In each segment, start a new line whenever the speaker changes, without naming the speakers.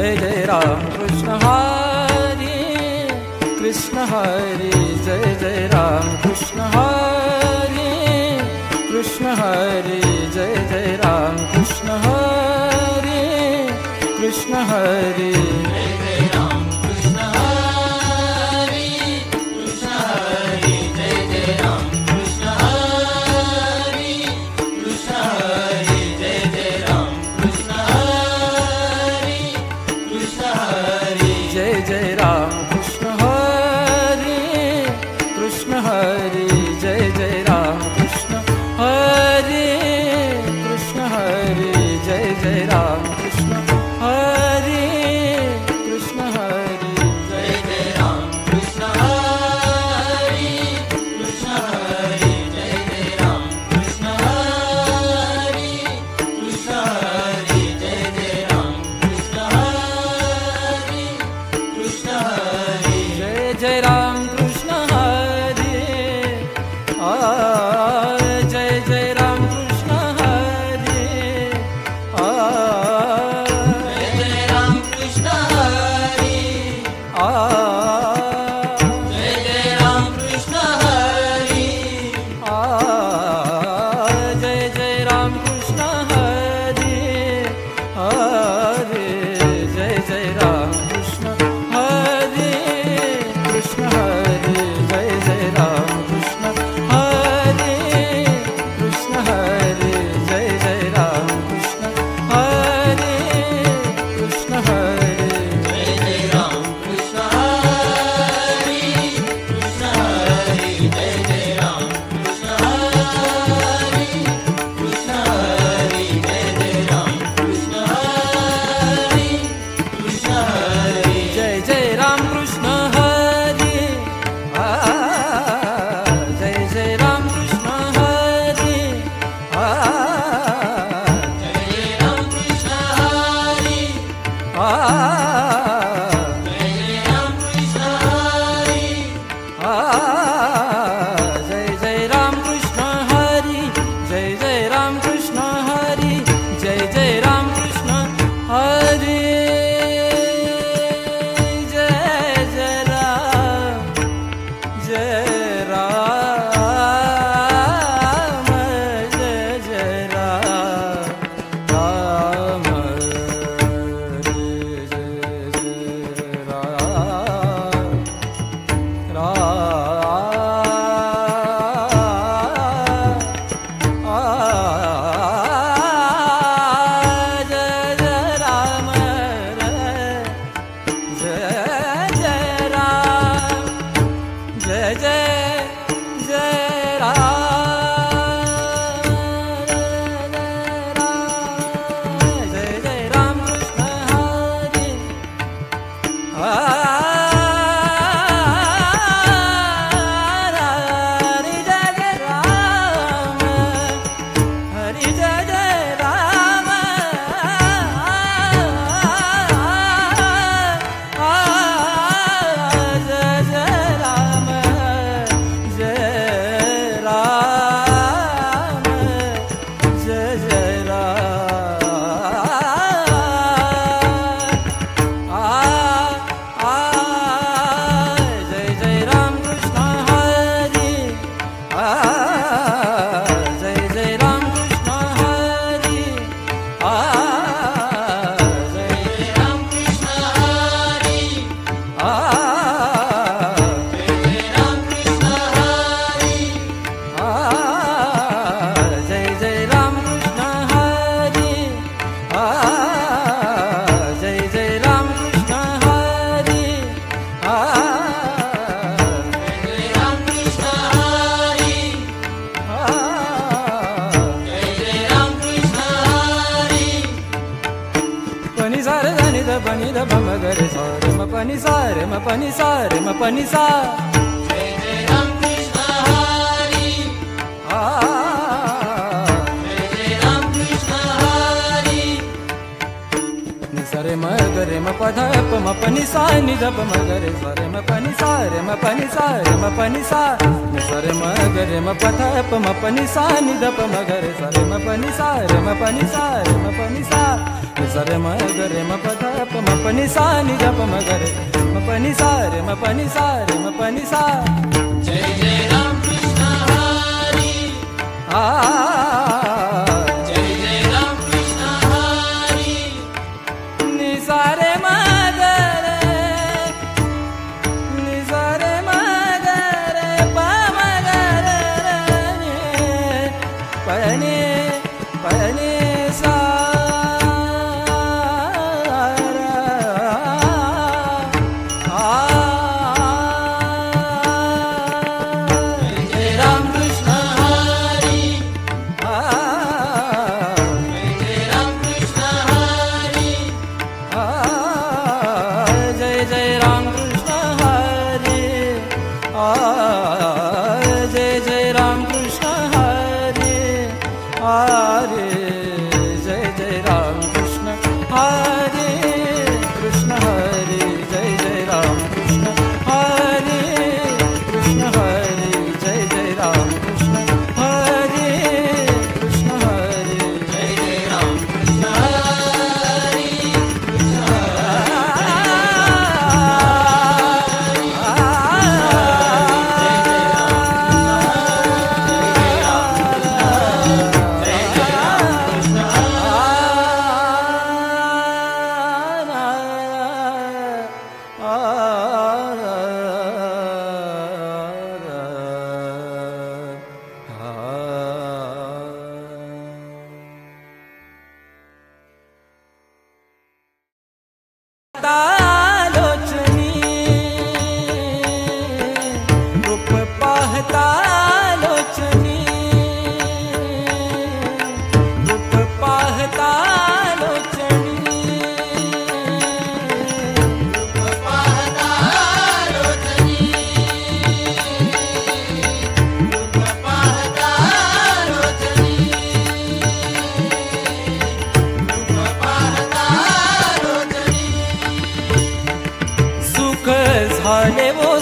जय जय राम कृष्ण हरे कृष्ण हरे, जय जय राम कृष्ण हरे कृष्ण हरे, जय जय राम कृष्ण हरे कृष्ण हरे,
जय जय राम कृष्ण हरे कृष्ण हरे, जय जय राम कृष्ण हरे कृष्ण हरे, जय जय राम कृष्ण हरे कृष्ण हरे,
जय जय राम कृष्ण हरे कृष्ण हरे, जय जय राम कृष्ण हरे कृष्ण हरे, जय जय राम कृष्ण हरे कृष्ण हरे,
जय जय राम कृष्ण हरे कृष्ण हरे, जय जय राम कृष्ण हरे कृष्ण हरे, जय जय राम कृष्ण हरे कृष्ण हरे,
जय जय राम कृष्ण हरे, जय जय राम कृष्ण हरे,
जय जय राम कृष्ण हरे, जय जय राम कृष्ण हरे,
जय जय राम कृष्ण हरे, हरे, जय जय राम कृष्ण हरे कृष्ण हरे, जय जय राम कृष्ण हरे कृष्ण हरे, जय जय राम कृष्ण हरे कृष्ण हरे,
जय जय राम कृष्ण हरे कृष्ण हरे, जय जय राम कृष्ण हरे कृष्ण हरे, जय जय राम कृष्ण हरे कृष्ण हरे,
जय जय राम कृष्ण हरे, जय जय राम कृष्ण हरे,
जय जय राम कृष्ण हरे, जय जय राम कृष्ण हरे,
जय जय राम कृष्ण हरि, जय जय राम कृष्ण हरि, जय जय राम कृष्ण हरि, जय जय राम, जय राम, जय जय राम, राम हरे, जय ध प नि ध प म ग रे सा रे म प नि सा रे म प नि सा रे म प नि सा
जय जय राम कृष्ण हरी जय जय राम कृष्ण हरी
नि सा रे म ग रे म प ध प म प नि सा नि ध प म ग रे सा रे म प नि सा रे म प नि सा रे म प नि सा नि सा रे म ग रे म प ध प म प नि सा नि ध प म ग रे सा रे म प नि सा रे म प नि सा रे म प नि सा नि सा रे म ग रे म प ध प म प नि सा नि ध प म ग रे म प नि सा रे म प नि सा रे म प नि सा
जय जय राम कृष्ण हरी जय जय राम कृष्ण हरी
नि सा रे म ग रे नि सा रे म ग रे प म ग रे नि प नि सा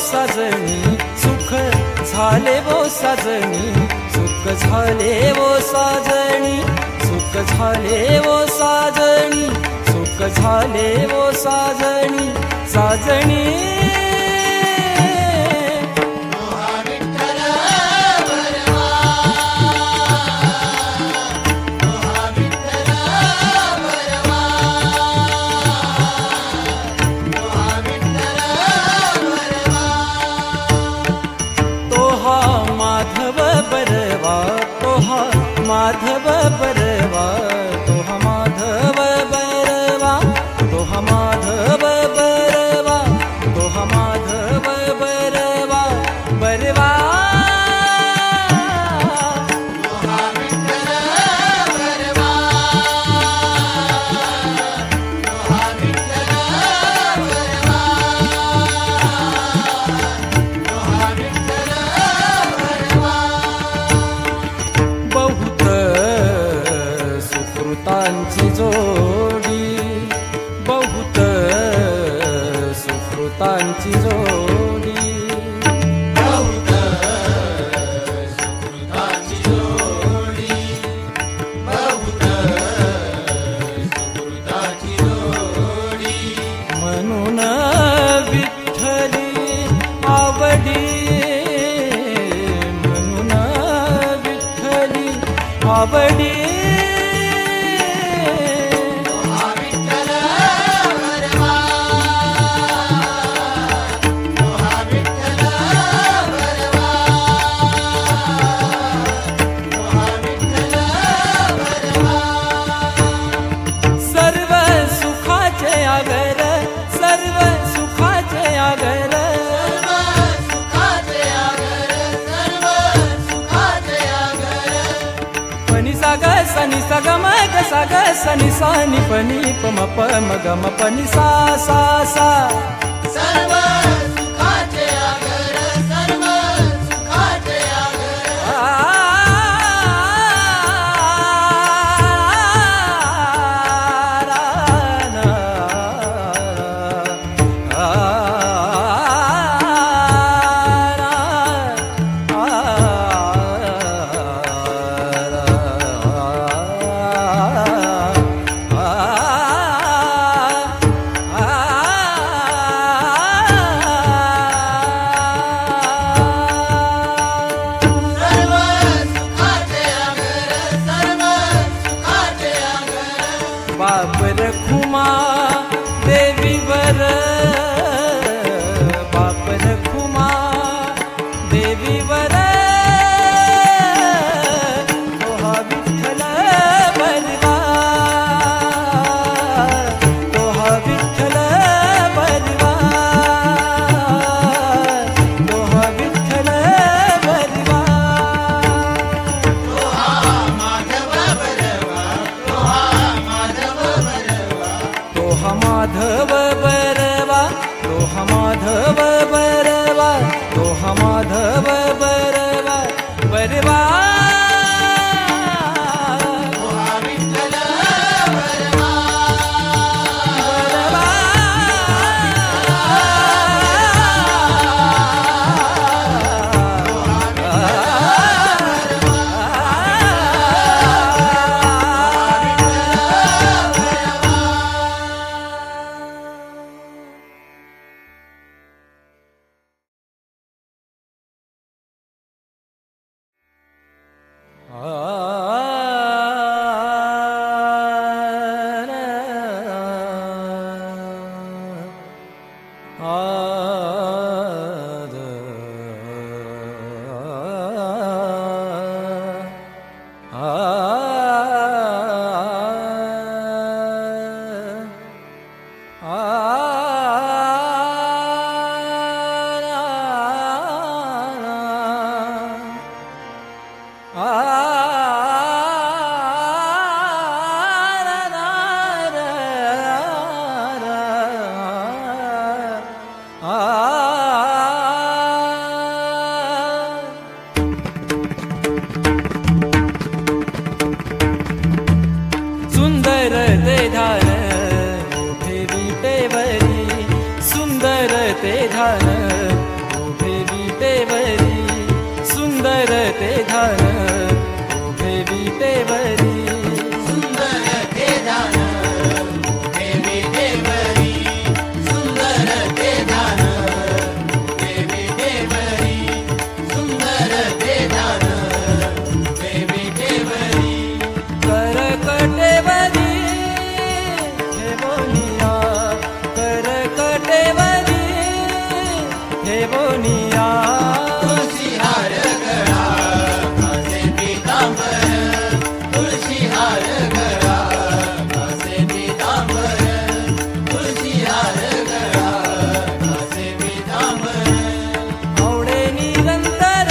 साजनी सुख झाले वो साजनी सुख झाले वो साजनी सुख झाले वो साजनी सुख झाले वो साजनी साजनी माधव बरवा तोहा माधव बरवा तोहा माधव बरवा तोहा माधव बरवा बरवा जोडी बहुत सुकृतांची जोडी
बहुत सुकृतांची जोडी बहुत सुकृतांची जोडी
म्हणून विठ्ठली आवडी म्हणून विठ्ठली आवडी सनि स ग म ग स ग सनि सा नि प नि प म प म ग म प नि सा सा सा
सर्व सुखाचे आगर सर्व सुखाचे आगर
बाप रखुमा देवीवर बाप रखुमा देवीवर तोहा विठ्ठल बलवा तोहा विठ्ठल बलवा तोहा विठ्ठल बलवा
तोहा माधव बलवा
तोहा माधव बरवा तोहा माधव बरवा तोहा माधव बरवा बरवा
तोहा विठ्ठल बलवा
बरवा सुंदर ते धान उभे विटेवरी सुंदर ते धान उभे विटेवरी सुंदर ते धान उभे विटेवरी
सुंदर ते दान देवी देवरी सुंदर ते दान देवी देवरी सुंदर ते दान देवी देवरी
करकटेवरी हे बोनिया करकटेवरी हे बोनिया
तुळशी हार गळा माझे पीतांबर तुळशी हार गळा माझे पीतांबर तुळशी हार गळा माझे पीतांबर
आवडे निरंतर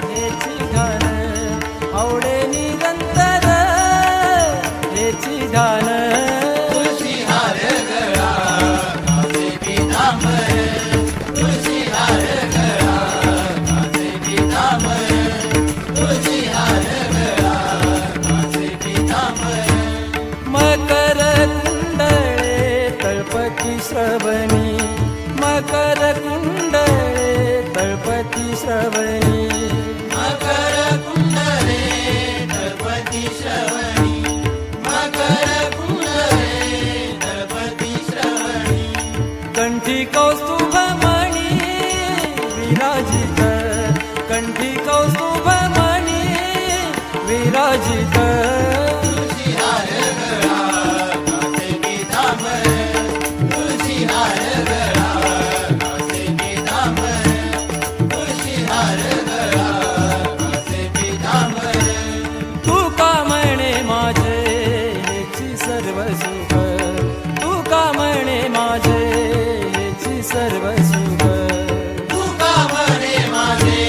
हेची ध्यान आवडे निरंतर हेची ध्यान
तुळशी हार गळा माझे पीतांबर तुळशी हार गळा माझे पीतांबर तुळशी हार गळा माझे पीतांबर
मकर कुंडळे तळपती श्रवणी मकर कुंडळे तळपती श्रवणी
मकर कुंडले तळपती श्रवणी मकर कुंडले तळपती श्रवणी
कंठी कौस्तुभ मणी विराजित कंठी कौस्तुभ मणी विराजित
तुळशी हार गळा माझे पीतांबर तुळशी हार गळा माझे पीतांबर तुळशी हार गळा माझे पीतांबर
तू का म्हणे माझे हेची सर्व सुख तू का म्हणे माझे हेची सर्व सुख
तू का म्हणे माझे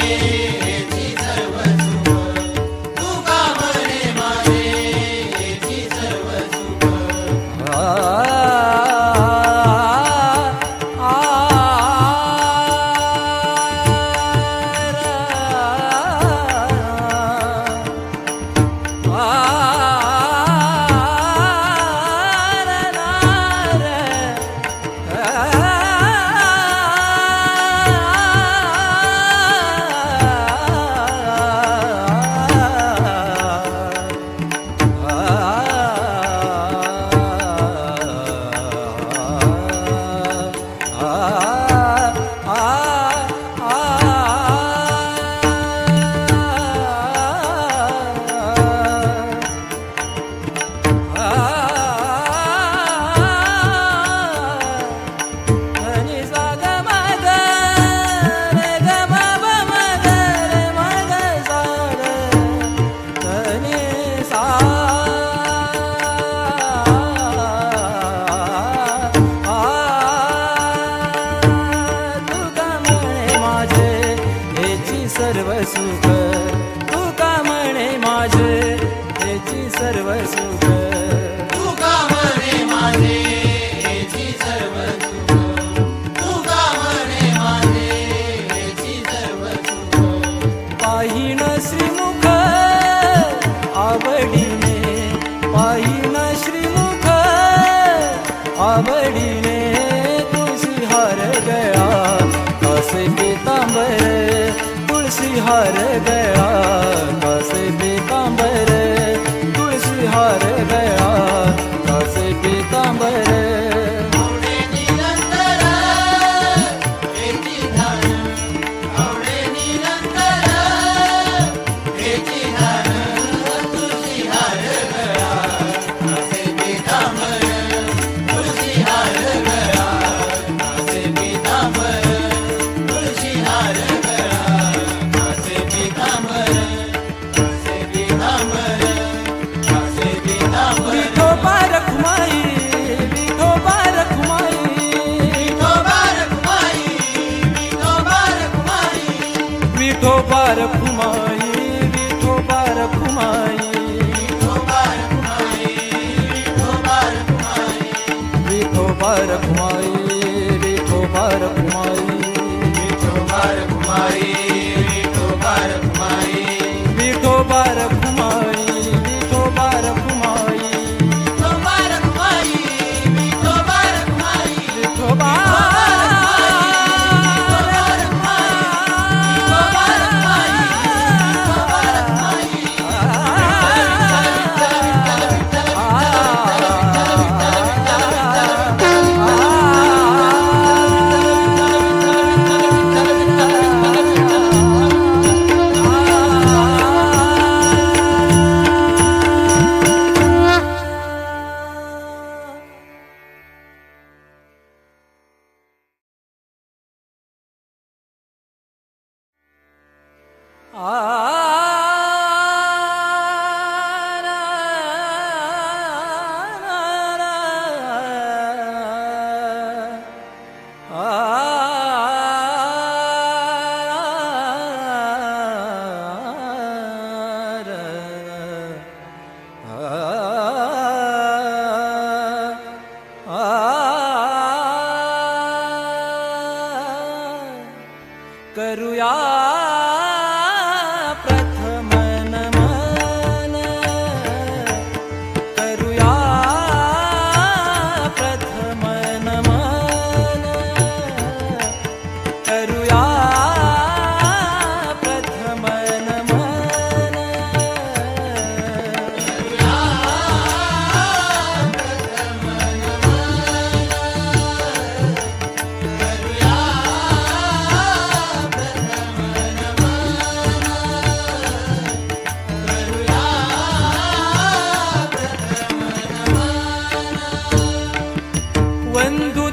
हेची सर्व सुख तू का म्हणे माझे
सुख तुका म्हणे माझे हेची सर्व सुख
तुका म्हणे माझे हेची सर्व सुख तुका म्हणे माझे हेची सर्व सुख
पाहिन श्रीमुख आवडीने पाहिन श्रीमुख आवडीने तुळशी हार गळा कासे पीतांबर तुळशी हार गळा कासे पीतांबर तुळशी हार गळा कासे पीतांबर
आवडे निरंतर हेची धान आवडे निरंतर हेची धान तुळशी हार गळा कासे पीतांबर तुळशी हार गळा कासे पीतांबर तुळशी हार गळा कासे पीतांबर कासे पीतांबर कासे पीतांबर
विठोबा रखुमाई विठोबा रखुमाई
विठोबा रखुमाई विठोबा रखुमाई
विठोबा रखुमाई विठोबा रखुमाई
विठोबा रखुमाई विठोबा रखुमाई
विठोबा रखुमाई विठोबा रखुमाई
विठोबा रखुमाई
विठोबा
विठोबा रखुमाई
रखुमाई विठोबा रखुमाई
विठोबा रखुमाई विठोबा रखुमाई
विठोबा करूया प्रथम नमन करूया प्रथम नमन करूया प्रथम नमन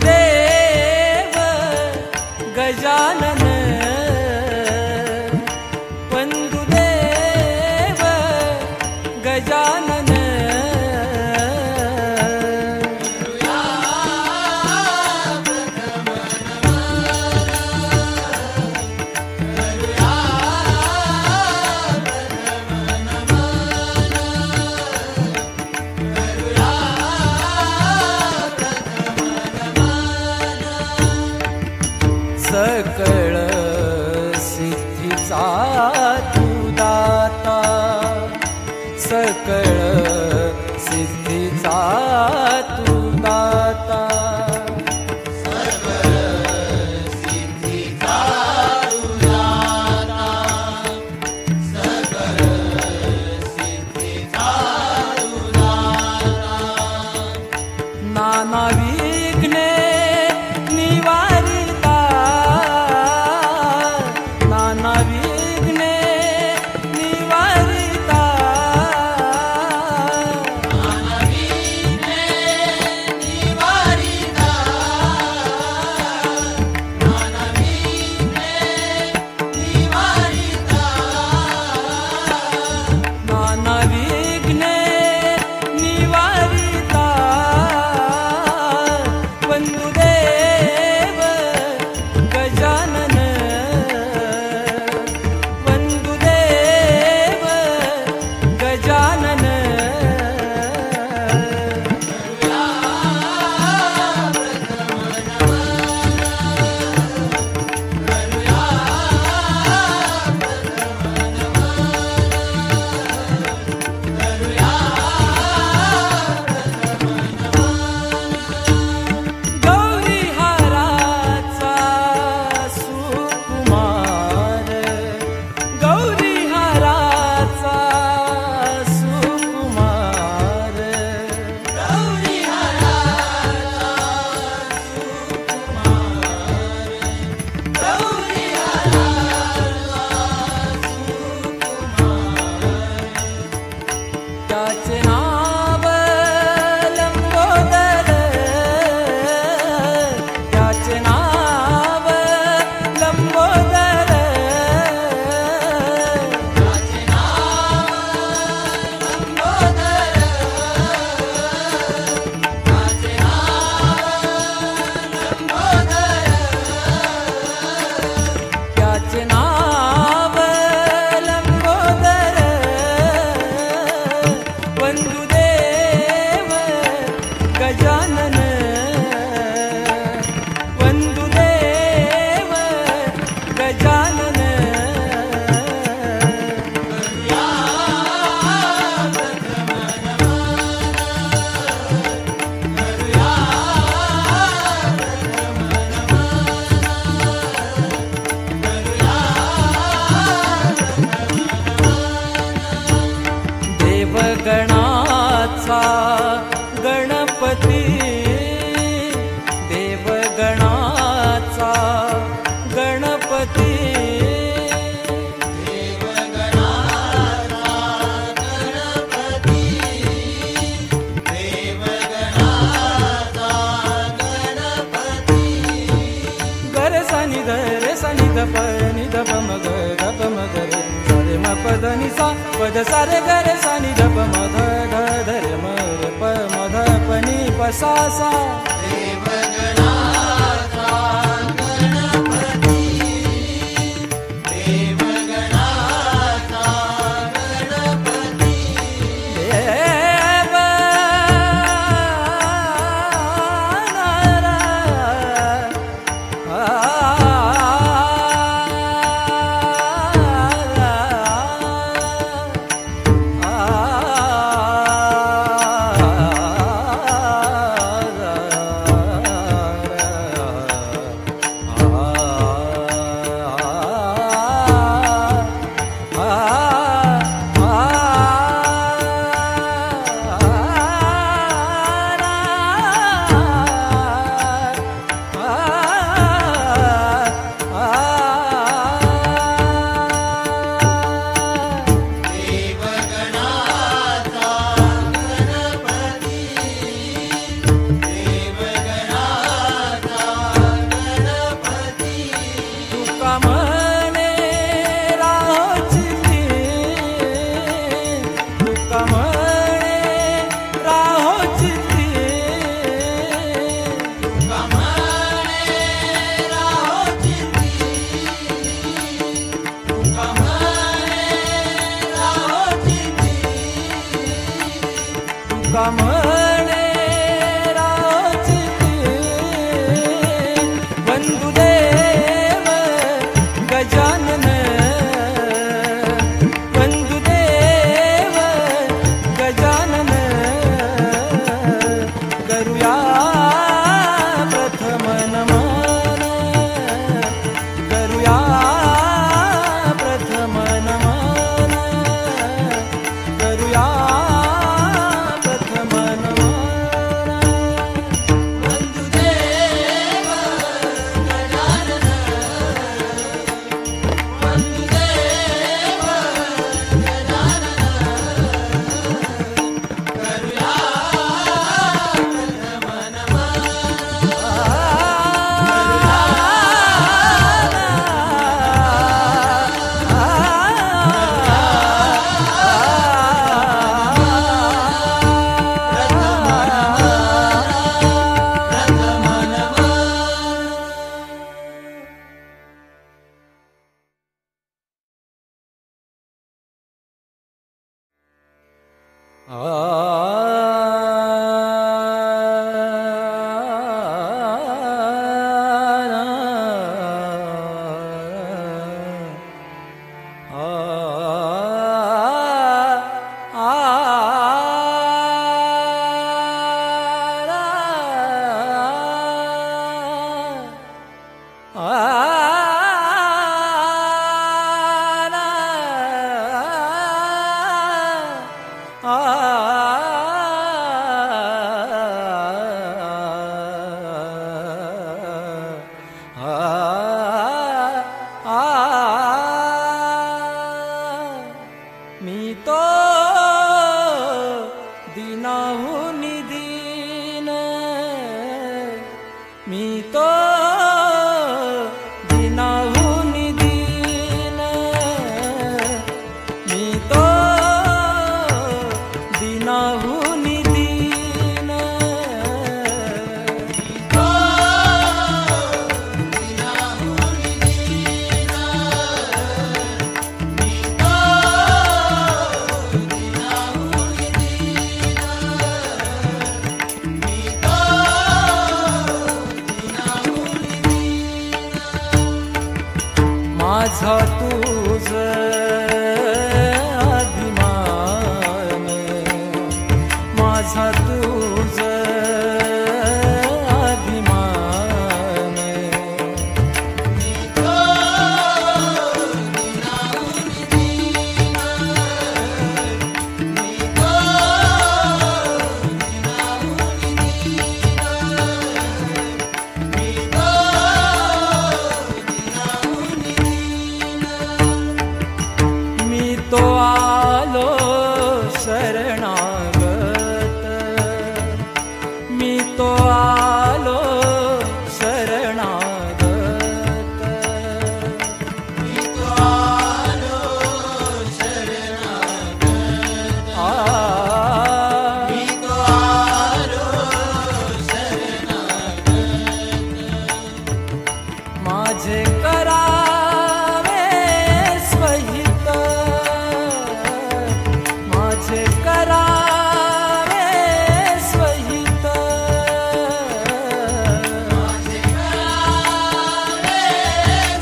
वंदुदेव गजानन वंदुदेव गजानन सकळ सिद्धीचा तू दाता सकळ सिद्धीचा तू दाता नाना विघ्ने निवारिता प नि ध प म ग रे सा रे म प ध नि सा प ध सा रे ग रे सा नि ध प म ध ध ध रे म रे प म ध प नि प सा सा माझे करावे स्वहित, माझे करावे स्वहित,
माझे करावे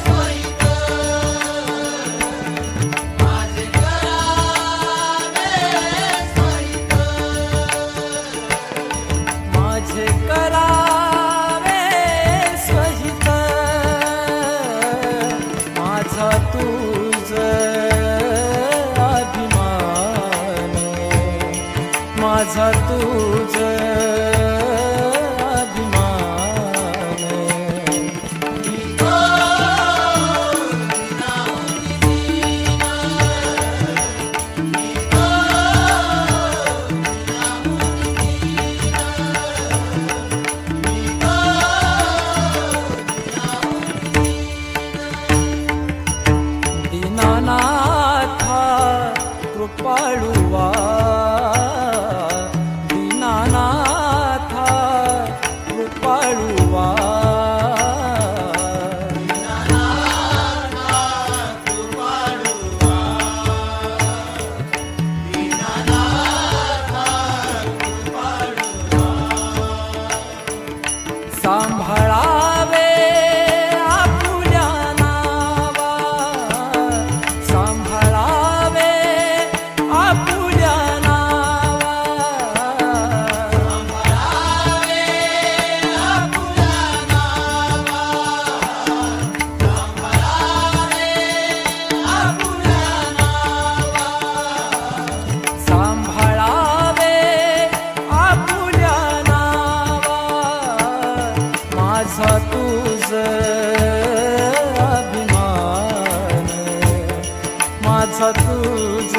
स्वहित, माझे करावे स्वहित,
माझे करावे स्वहित, माझा तुझ अभिमान, माझा तुझ अभिमान, दीनानाथा कृपाळुवा, दीनानाथा कृपाळुवा, सांभाळावे आपुल्या नावा, सांभाळावे आपुल्या नावा,
सांभाळावे आपुल्या नावा, सांभाळावे आपुल्या नावा,
सांभाळावे आपुल्या नावा, माझा तुझ अभिमान, माझा तुझ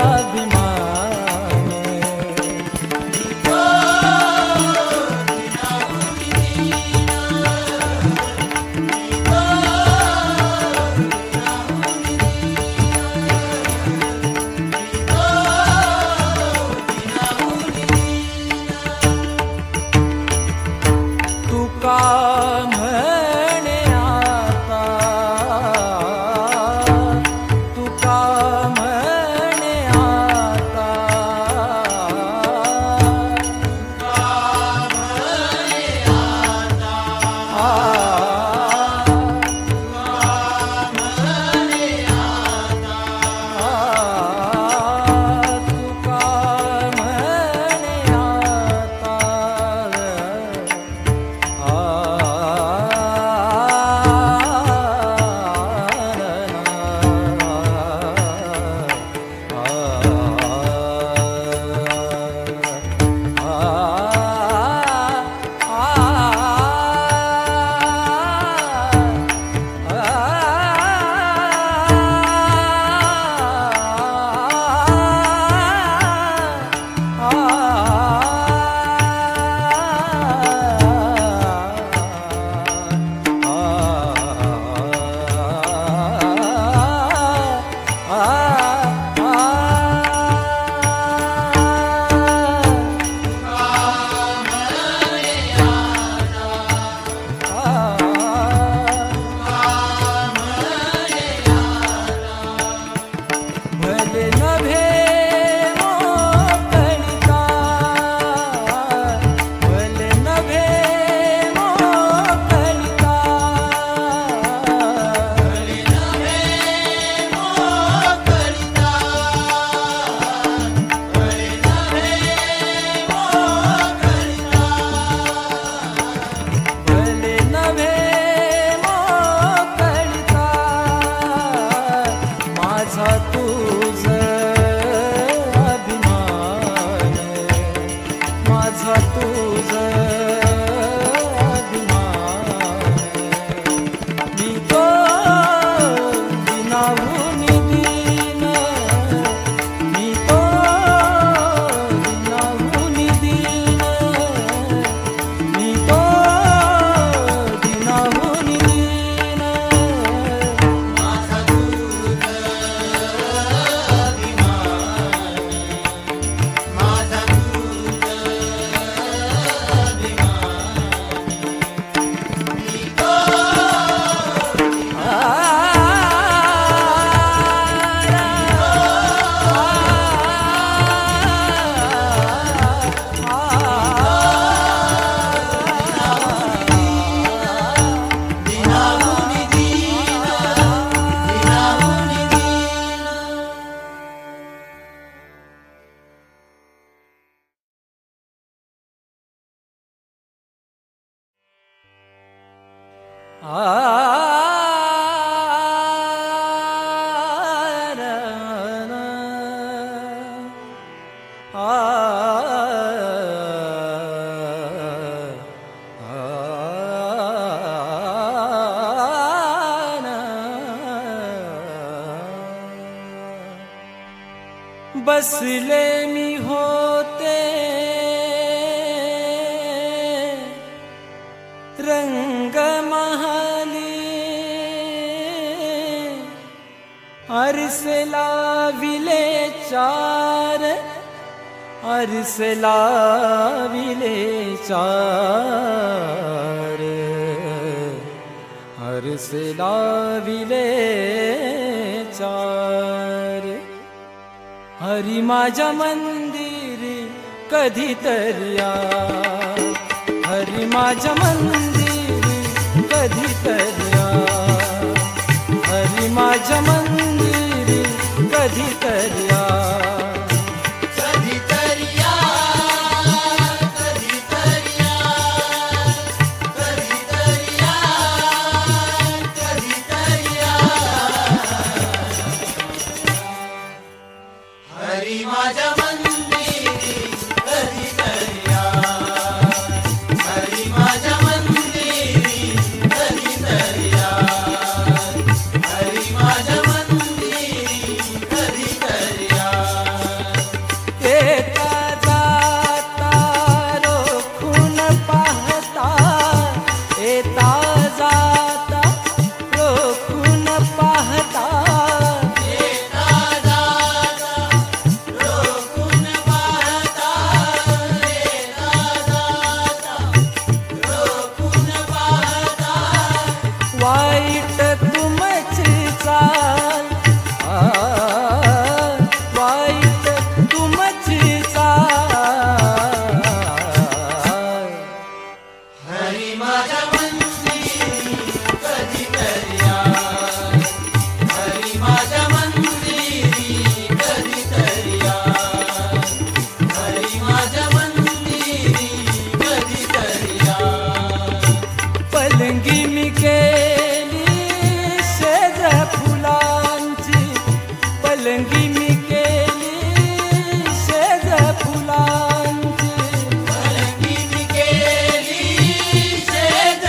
अभिमान, तुका म्हणे आता, तुका म्हणे आता, तुका म्हणे आता, बसले मी होते रंग महाली अरसे लाविले चार अरसे लाविले चार अरसे लाविले चार हरी माझ्या मंदिरी कधीतरी या हरी माझ्या मंदिरी कधीतरी या हरी माझ्या मंदिरी कधीतरी या
हरी माझ्या मंदिरी कधीतरी या हरी माझ्या मंदिरी कधीतरी या हरी माझ्या मंदिरी कधीतरी या
येता जाता रोखून पाहता येता जाता रोखून पाहता वाईट तुमची चाल वाईट तुमची चाल
हरी माझ्या मंदिरी कधीतरी या हरी माझ्या मंदिरी कधीतरी या हरी माझ्या मंदिरी कधीतरी या
पलंगी मी केली शेज फुलांची पलंगी मी केली शेज फुलांची
पलंगी मी केली शेज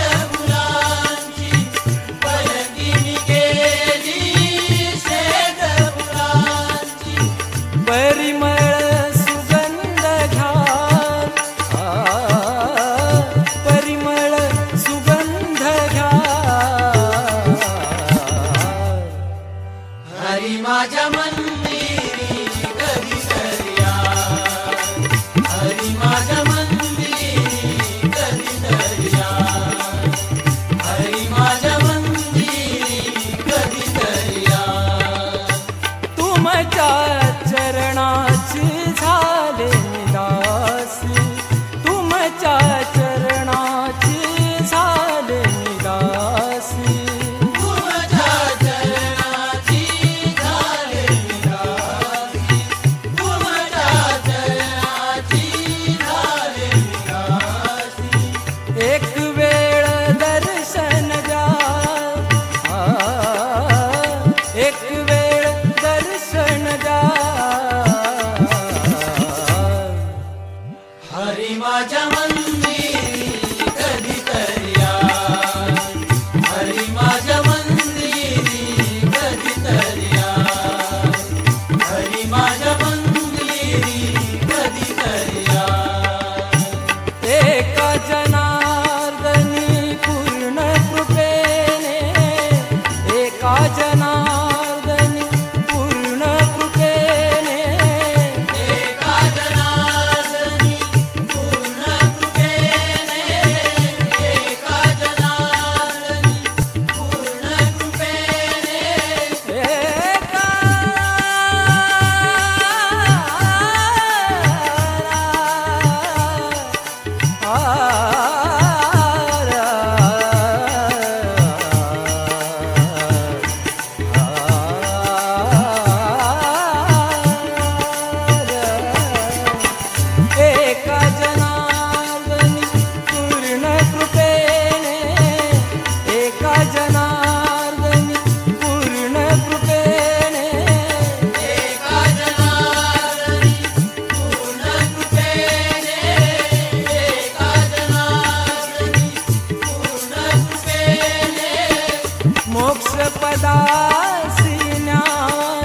पदासी न्याय,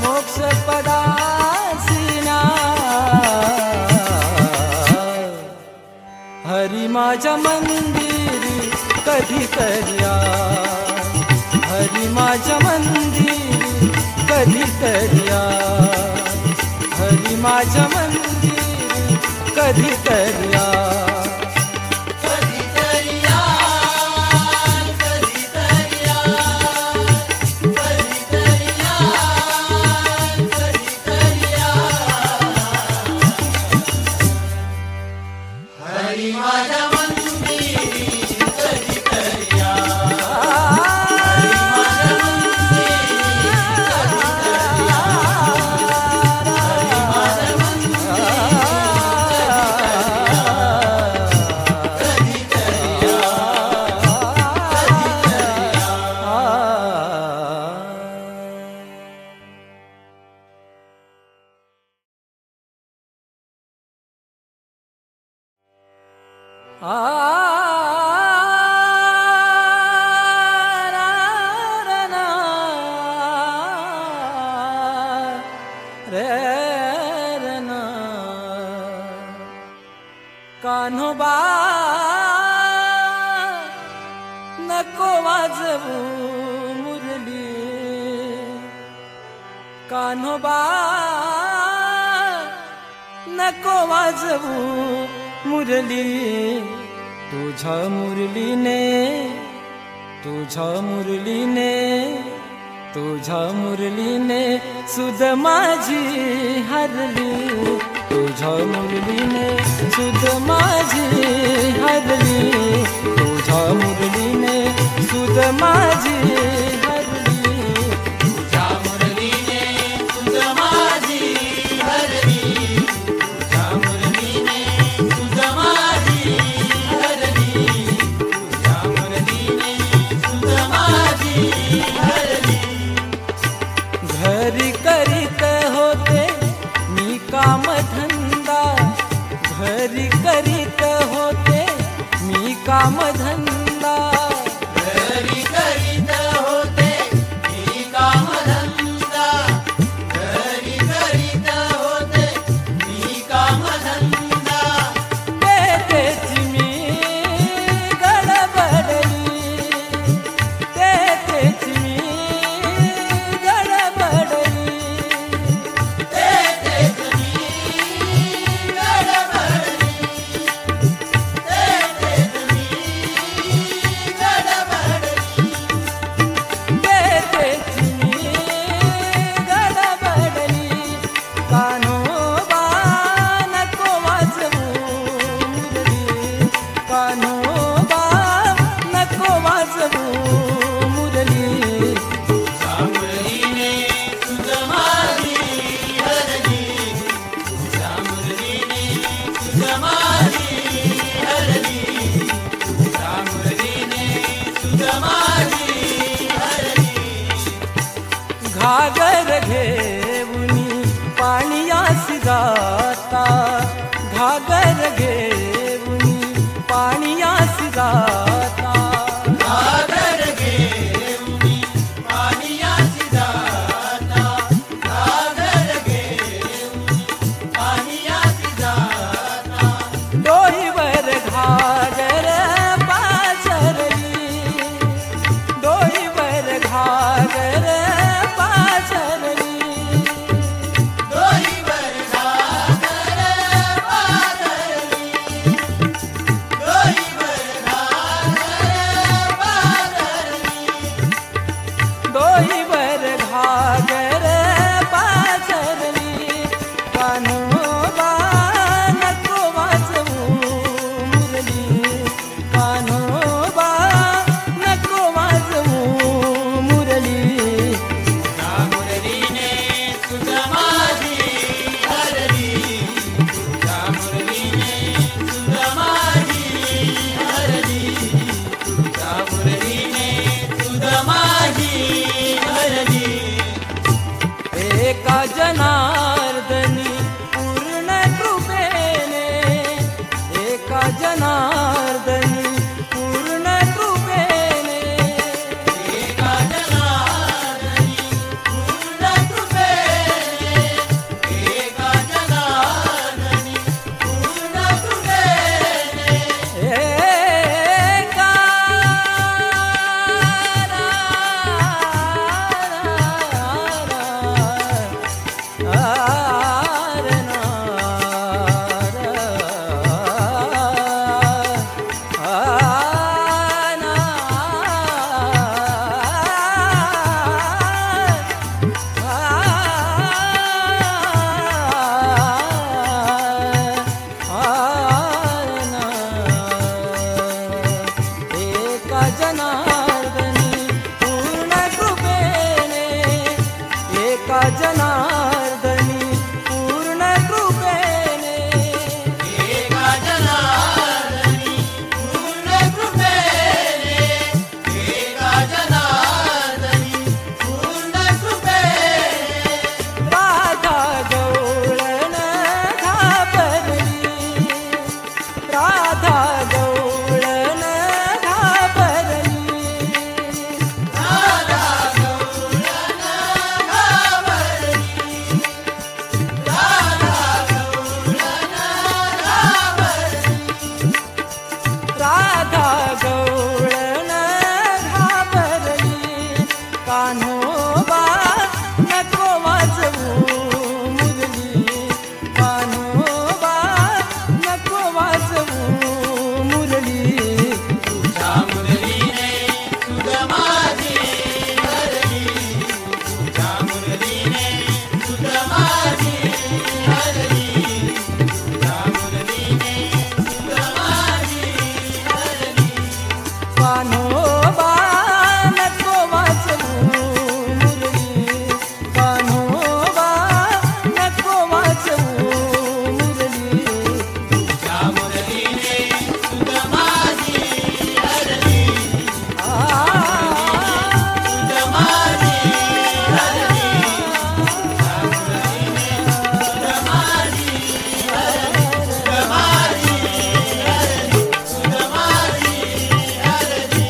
मोक्ष पदासी न्याय. हरी माझ्या मंदिरी कधीतरी आय, हरी माझ्या मंदिरी कधीतरी आय, हरी माझ्या मंदिरी कधीतरी आय. कान्होबा नको वाजवू मुरली, कान्होबा नको वाजवू मुरली. तुझ्या मुरलीने, तुझ्या मुरलीने, तुझ्या मुरलीने सुध माझी हरली, तुझ्या मुरलीने सुध माझी हरली, तुझ्या मुरलीने सुध माझी हरली,
तुझ्या मुरलीने सुध माझी हरली, तुझ्या मुरलीने सुध माझी हरली, तुझ्या मुरलीने सुध माझी हरली.
घरी करीत होते मी कामधंदा, घरी करीत होते मी कामधंदा,
घरी करीत होते मी कामधंदा, घरी करीत होते मी कामधंदा.
तेथेची मी गडबडली, तेथेची मी गडबडली,
तेथेच मी गडबडली, तेथेच मी गडबडली,
तेथेची मी गडबडली. कान्होबा नको वाजवू मुरली, कान्होबा नको वाजवू मुरली.
तुझ्या मुरलीने सुध माझी हरली, तुझ्या मुरलीने सुध माझी हरली, तुझ्या मुरलीने सुध माझी हरली.
घागर घेऊनी पाणीयासी जाता, घागर घेऊनी पाणीयासी जाता,
घागर घेऊनी पाणीयासी जाता, घागर घेऊनी पाणीयासी जाता.
डोईवर घागर पाझरली, डोईवर घागर पाझरली,
डोईवर घागर पाझरली, डोईवर घागर पाझरली,
डोईवर घागर पाझरली. कान्होबा नको वाजवू मुरली, कान्होबा नको वाजवू मुरली.
तुझ्या मुरलीने सुध माझी हरली, तुझ्या मुरलीने सुध माझी हरली, तुझ्या मुरलीने सुध माझी हरली.
एका जनार्दनी पूर्ण कृपेने, एका जनार्दनी पूर्ण कृपेने, गौळण घाबरली,
राधा गौळण घाबरली, राधा गौळण घाबरली,
राधा गवळण घाबरली. कान्होबा नको वाजवू मुरली, कान्होबा नको वाजवू मुरली.
तुझ्या मुरलीने सुध माझी हरली, तुझ्या मुरलीने सुध माझी हरली, तुझ्या मुरलीने सुध माझी हरली.
कान्होबा नको वाजवू मुरली, कान्होबा नको वाजवू मुरली.
तुझ्या मुरलीने सुध माझी हरली,
आ
सुध माझी हरली, तुझ्या मुरलीने सुध माझी हरली, सुध माझी हरली, सुध माझी हरली.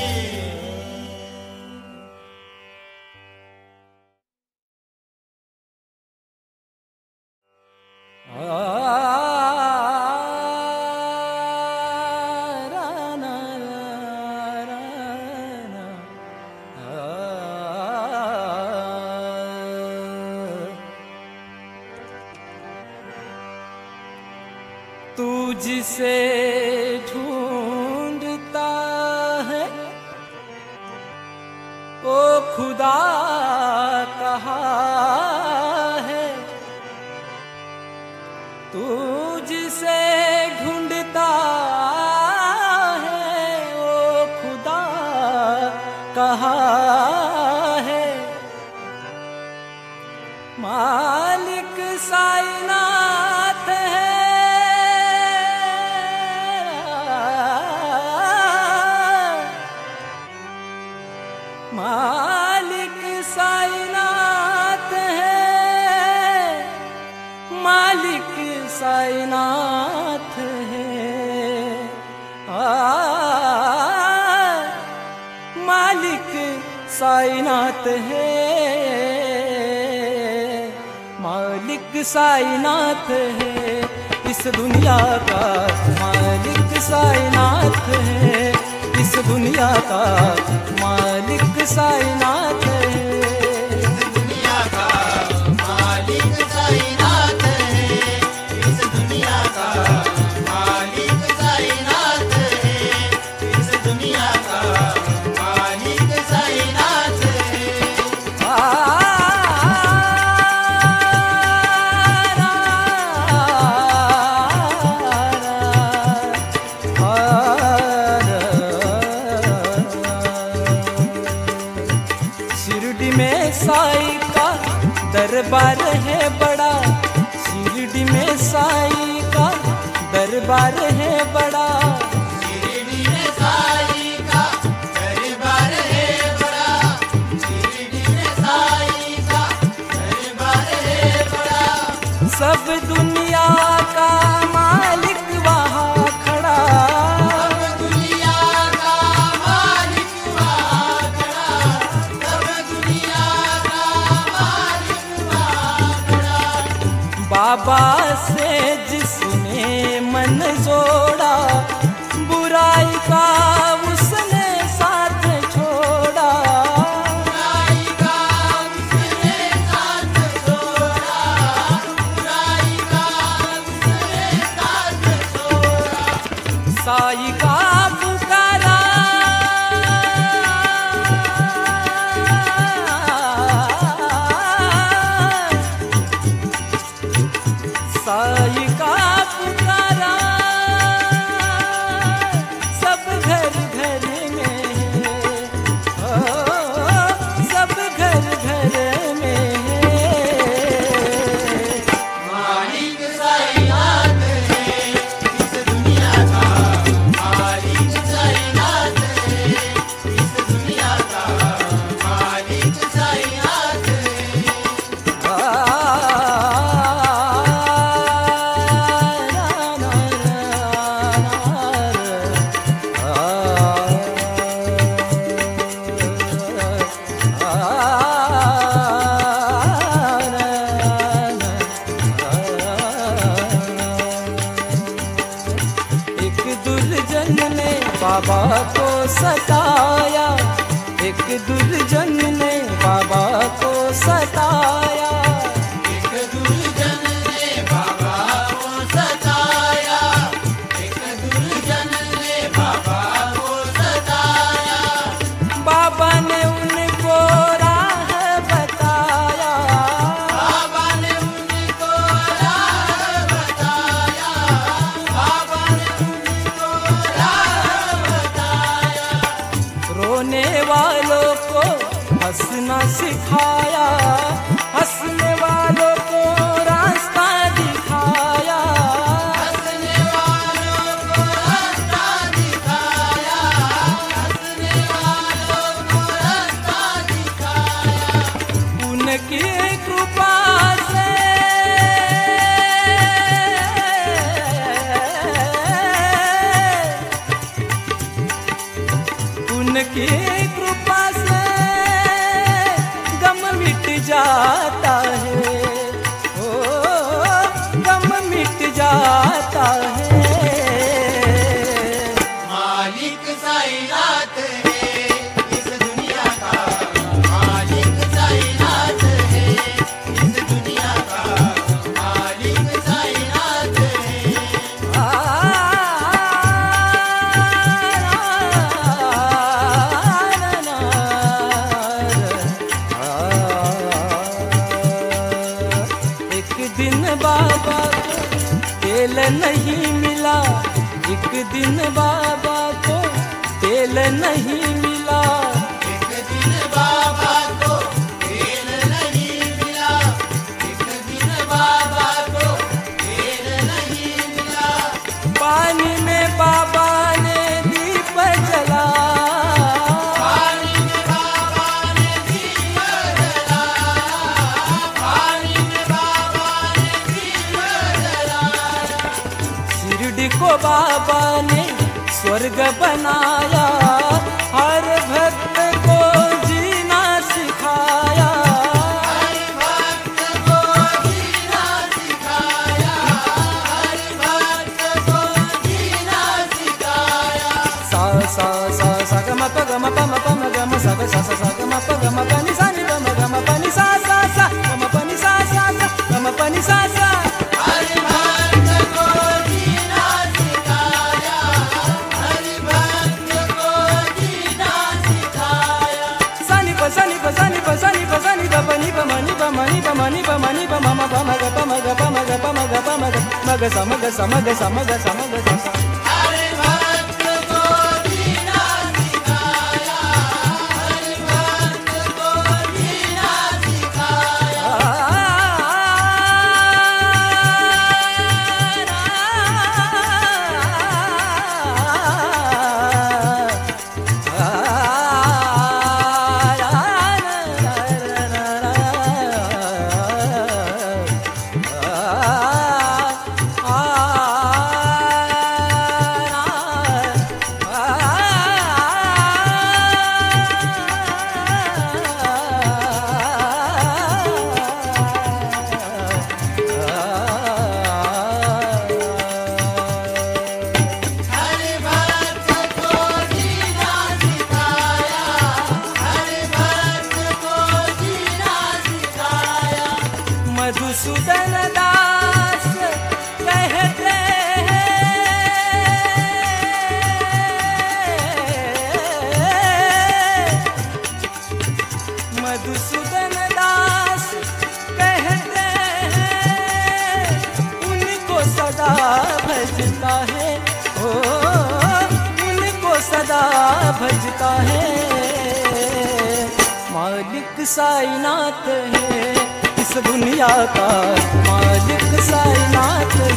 तू जिसे ढूंढता है ओ खुदा कहाँ है, तू जिसे ढूंढता है ओ खुदा कहाँ है. मालिक साईनाथ है, मालिक साईनाथ है, मालिक साईनाथ है. मालिक साईनाथ है, मालिक साईनाथ है. इस दुनिया का मालिक साईनाथ है, इस दुनिया का मालिक साईनाथ है.
दुनिया का मालिक साईनाथ है, इस दुनिया का मालिक साईनाथ है, इस दुनिया का मालिक साईनाथ है.
शिरडी में साई का दरबार है बड़ा, शिरडी में साई का दरबार है बड़ा.
शिरडी में साई का दरबार है बड़ा, शिरडी में साई का दरबार है बड़ा.
सब दुनिया का मालिक वहाँ खड़ा,
सब दुनिया का मालिक वहाँ खड़ा, सब दुनिया का मालिक वहाँ खड़ा.
बाबा से जिसने मन जोड़ा, बुराई का उसने साथ छोड़ा.
बुराई का उसने साथ छोड़ा, बुराई का उसने साथ छोड़ा.
साई का पुकारा, साई का पुकारा सब घर घर में, सब घर घर में.
मालिक साईनाथ है, इस दुनिया का मालिक
दुर्जन ने बाबा को सताया, एक दुर्जन ने बाबा को सताया,
एक दुर्जन ने बाबा को सताया, एक दुर्जन ने बाबा को सताया।
बाबा ने उनको राह बताया,
बाबा ने उनको राह बताया, बाबा ने उनको राह बताया।
रोने वालों को हंसना सिखाया, हंसने वालों को रास्ता दिखाया,
हंसने वालों को रास्ता दिखाया, हंसने वालों को रास्ता दिखाया।
उनकी कृपा से उनकी कृपा से गम मिट जाता है, ओ गम मिट जाता है।
मालिक साईनाथ है इस दुनिया का, मालिक साईनाथ है इस दुनिया का, मालिक साईनाथ है।
एक दिन बाबा को तेल नहीं मिला, एक दिन बाबा को तेल नहीं मिला,
एक दिन बाबा को तेल नहीं मिला, एक दिन बाबा को तेल नहीं मिला।
पानी में बाबा ने दीप जला,
पानी में बाबा ने दीप जलाया, पानी में बाबा ने दीप जलाया।
शिरडी को बाबा ने स्वर्ग बनाया, हर भक्त को जीना सिखाया,
हर भक्त को जीना सिखाया, हर भक्त को जीना सिखाया।
सा सा सा सा ग म प ग म प म प म ग म सा ग सा सा सा ग म प ग म प नि सा नि ग म ग म प नि सा सा सा ग म प नि सा सा सा ग म प नि सा सा।
हर भक्त को जीना सिखाया, हर भक्त को जीना सिखाया।
सा नि प सा नि प सा नि प सा नि प सा नि ग प नि प म नि प म नि प म नि प म नि प म म प म ग प म ग प म ग प म ग प म ग म ग सा म ग सा म ग सा म ग सा म ग सा सा।
हर भक्त को जीना सिखाया, हर भक्त को जीना सिखाया। हर भक्त को जीना सिखाया, हर भक्त को जीना सिखाया।
मधुसूदन दास कहते हैं, मधुसूदन दास कहते हैं, उनको सदा भजता है, ओ उनको सदा भजता है। मालिक साईनाथ है इस दुनिया का, मालिक साईनाथ है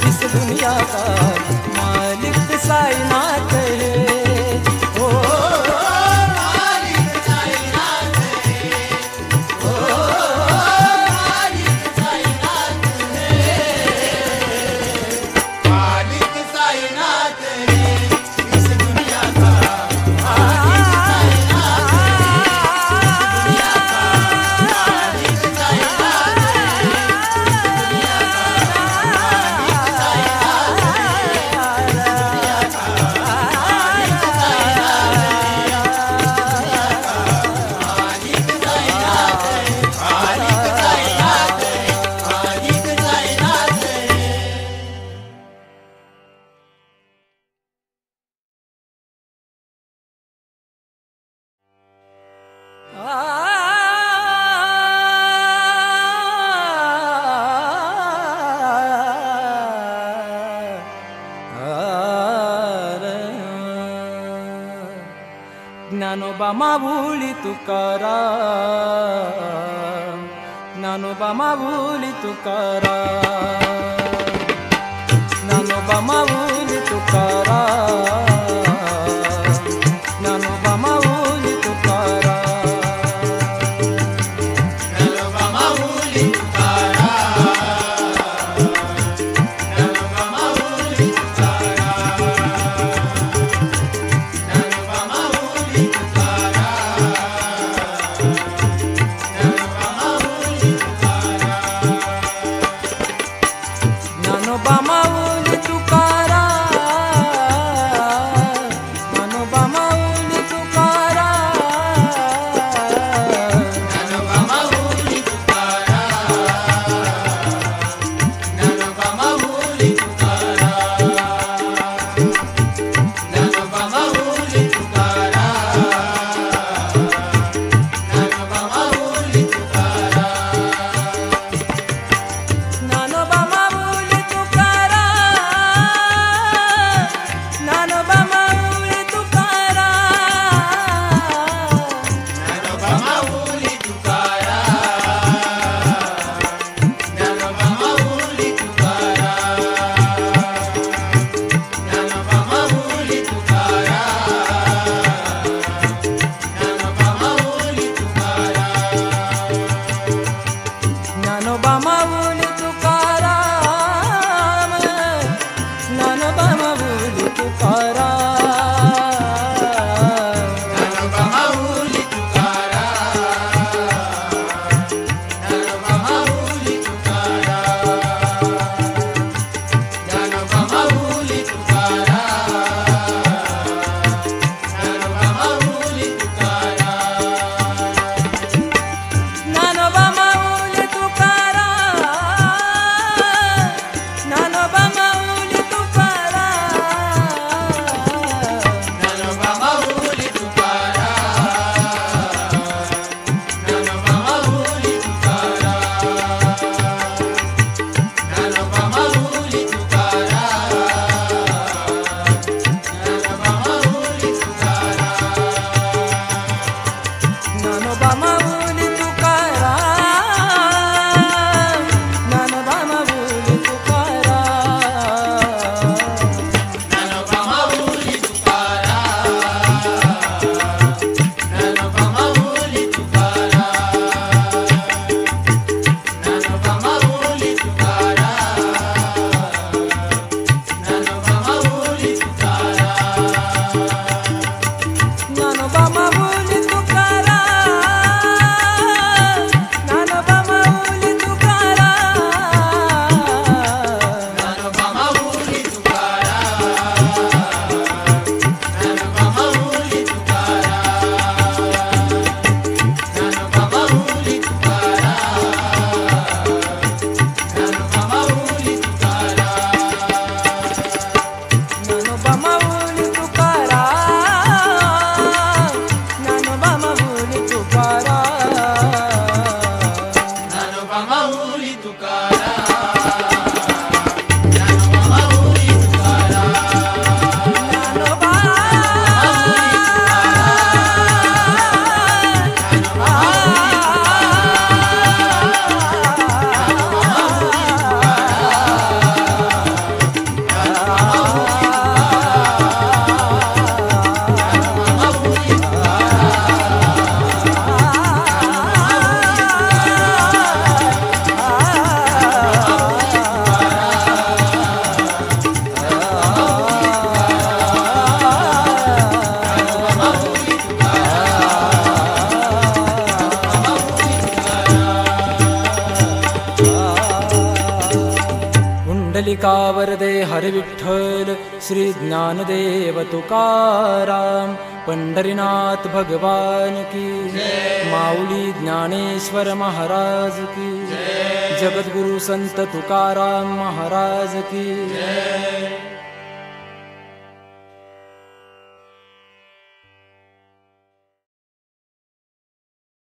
इस दुनिया का, मालिक साईनाथ है। ओ
मालिक साईनाथ है, ओ मालिक साईनाथ है, मालिक साईनाथ है इस दुनिया का, मालिक साईनाथ है,
ज्ञानोबा माऊली तुकाराम, ज्ञानोबा माऊली तुकाराम, ज्ञानोबा माऊली तुकाराम, ज्ञानोबा माऊली तुकाराम,
ज्ञानोबा माऊली तुकाराम, ज्ञानोबा माऊली
ज्ञानोबा माऊली तुकाराम, ज्ञानोबा माऊली तुकाराम,
ज्ञानोबा माऊली तुकाराम, ज्ञानोबा माऊली तुकाराम, ज्ञानोबा माऊली
पुंडलिका वरदे हरि विठ्ठल श्री ज्ञानदेव तुकाराम, पंढरीनाथ भगवान की माऊली ज्ञानेश्वर महाराज की, जगद्गुरु संत तुकाराम महाराज की।